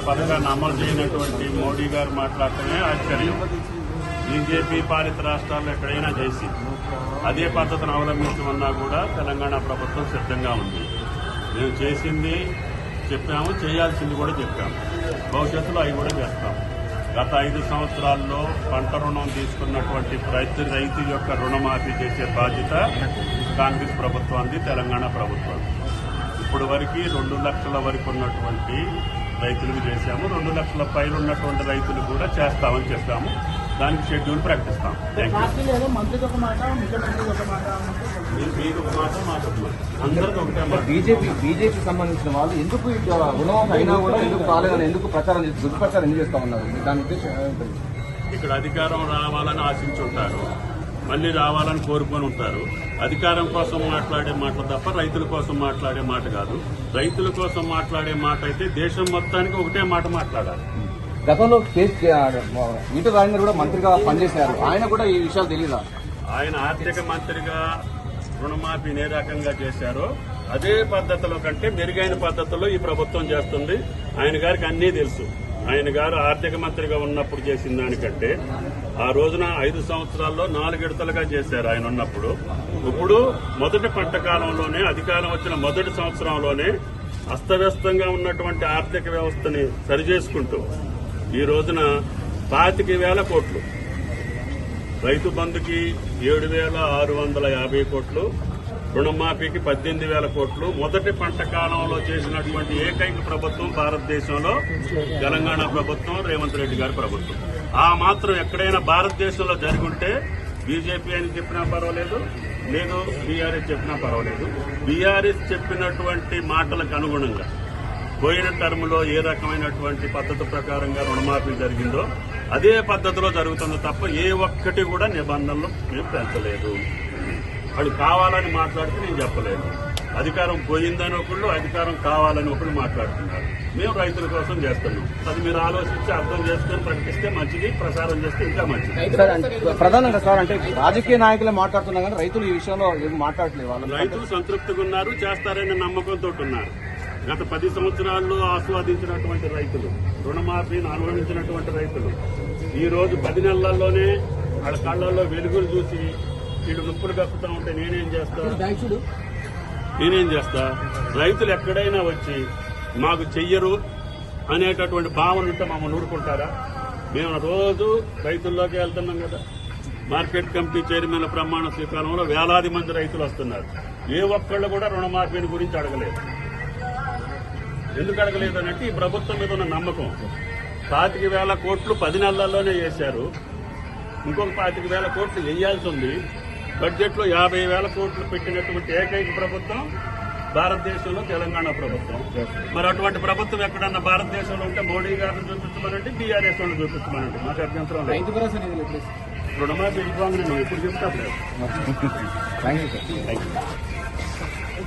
పథకాన్ని అమలు చేయనటువంటి మోడీ గారు మాట్లాడటమే ఆశ్చర్యం. బీజేపీ పాలిత రాష్ట్రాల్లో ఎక్కడైనా చేసి అదే పద్ధతిని అవలంబించమన్నా కూడా తెలంగాణ ప్రభుత్వం సిద్ధంగా ఉంది. మేము చేసింది చెప్పాము, చేయాల్సింది కూడా చెప్పాము. భవిష్యత్తులో అవి కూడా చేస్తాం. గత 5 సంవత్సరాల్లో పంట రుణం తీసుకున్నటువంటి ప్రతి రైతు యొక్క రుణమాఫీ చేసే బాధ్యత కాంగ్రెస్ ప్రభుత్వానికి, తెలంగాణ ప్రభుత్వానికి. ఇప్పుడు వరకు 2 లక్షల వరకు ఉన్నటువంటి రైతులకు చేశాము. 2 లక్షల పైన ఉన్నటువంటి రైతులు కూడా చేస్తామని చెప్పాము. దానికి షెడ్యూల్ ప్రకటిస్తాం. మంత్రికి ఒక మాట, ముఖ్యమంత్రికి ఒక మాట, మీకు ఒక మాట, మాకు ఒక మాట, అందరికీ ఒకటే మాట. బీజేపీ సంబంధించిన వాళ్ళు ఎందుకు రుణమాఫీ అయినా కూడా ఎందుకు కాలేదని ఎందుకు ప్రచారం చేసి దుష్ప్రచారం ఎందుకు చేస్తా ఉన్నారు? దాని ఉద్దేశం ఏమిటి? ఇక్కడ అధికారం రావాలని ఆశించుంటారు, మళ్లీ రావాలని కోరుకొని ఉంటారు. అధికారం కోసం మాట్లాడే మాటలు తప్ప రైతుల కోసం మాట్లాడే మాట కాదు. రైతుల కోసం మాట్లాడే మాట అయితే దేశం మొత్తానికి ఒకటే మాట మాట్లాడాలి. గతంలో ఈటల రాజేందర్ కూడా మంత్రిగా పనిచేశారు. ఆయన కూడా ఈ విషయాలు తెలియదా? ఆయన ఆర్థిక మంత్రిగా రుణమాఫీ ఏ రకంగా చేశారో అదే పద్ధతిలో కంటే మెరుగైన పద్ధతిలో ఈ ప్రభుత్వం చేస్తుంది. ఆయన గారికి అన్నీ తెలుసు. ఆయన గారు ఆర్థిక మంత్రిగా ఉన్నప్పుడు చేసిన దానికంటే ఆ రోజున 5 సంవత్సరాల్లో 4 విడతలుగా చేశారు ఆయన ఉన్నప్పుడు. ఇప్పుడు మొదటి పంట కాలంలోనే, అధికారం వచ్చిన మొదటి సంవత్సరంలోనే అస్తవ్యస్తంగా ఉన్నటువంటి ఆర్థిక వ్యవస్థని సరిచేసుకుంటూ ఈ రోజున 25,000 కోట్లు, రైతు బంధుకి 7,650 కోట్లు, రుణమాఫీకి 18,000 కోట్లు మొదటి పంట కాలంలో చేసినటువంటి ఏకైక ప్రభుత్వం భారతదేశంలో తెలంగాణ ప్రభుత్వం, రేవంత్ రెడ్డి గారి ప్రభుత్వం. ఆ మాత్రం ఎక్కడైనా భారతదేశంలో జరుగుంటే బీజేపీ అని చెప్పినా పర్వాలేదు, లేదు బీఆర్ఎస్ చెప్పినా పర్వాలేదు. బీఆర్ఎస్ చెప్పినటువంటి మాటలకు అనుగుణంగా పోయిన టర్మ్లో ఏ రకమైనటువంటి పద్ధతి ప్రకారంగా రుణమాఫీ జరిగిందో అదే పద్ధతిలో జరుగుతుంది తప్ప ఏ ఒక్కటి కూడా నిబంధనలు మేము పెంచలేదు. వాళ్ళు కావాలని మాట్లాడితే నేను చెప్పలేదు. అధికారం పోయిందని ఒకళ్ళు, అధికారం కావాలని ఒకళ్ళు మాట్లాడుతున్నారు. మేము రైతుల కోసం చేస్తున్నాం. అది మీరు ఆలోచించి అర్థం చేసుకుని ప్రకటిస్తే మంచిది, ప్రసారం చేస్తే ఇంకా మంచిది. ప్రధానంగా సార్ అంటే రాజకీయ నాయకులే మాట్లాడుతున్నా కానీ రైతులు ఈ విషయంలో ఏం మాట్లాడలేదు. రైతులు సంతృప్తిగా ఉన్నారు, చేస్తారనే నమ్మకంతో ఉన్నారు. గత 10 సంవత్సరాల్లో ఆస్వాదించినటువంటి రైతులు, రుణమాఫీని అనుభవించినటువంటి రైతులు ఈ రోజు 10 నెలల్లోనే వాళ్ళ కళ్లలో వెలుగులు చూసి వీళ్ళు నొప్పులు కప్పుతా ఉంటే నేనేం చేస్తా? రైతులు ఎక్కడైనా వచ్చి మాకు చెయ్యరు అనేటటువంటి భావన ఉంటే మమ్మల్ని ఊరుకుంటారా? మేము రోజు రైతుల్లోకి వెళ్తున్నాం కదా. మార్కెట్ కమిటీ చైర్మన్ల ప్రమాణ స్వీకారంలో వేలాది మంది రైతులు వస్తున్నారు. ఏ ఒక్కళ్ళు కూడా రుణమాఫీని గురించి అడగలేదు. ఎందుకు అడగలేదు అనంటే ఈ ప్రభుత్వం మీద ఉన్న నమ్మకం. 25,000 కోట్లు 10 నెలల్లోనే చేశారు. ఇంకొక 25,000 కోట్లు వేయాల్సి ఉంది. బడ్జెట్లో 50,000 కోట్లు పెట్టినటువంటి ఏకైక ప్రభుత్వం భారతదేశంలో తెలంగాణ ప్రభుత్వం. మరి అటువంటి ప్రభుత్వం ఎక్కడన్నా భారతదేశంలో ఉంటే మోడీ గారిని చూపించమనంటే, బీఆర్ఎస్ వాళ్ళని చూపించమనంటే మాకు అభ్యంతరం లేదు. రుణమాఫీ ఇవ్వాలని నేను ఎప్పుడు చెప్తాను. Thank you.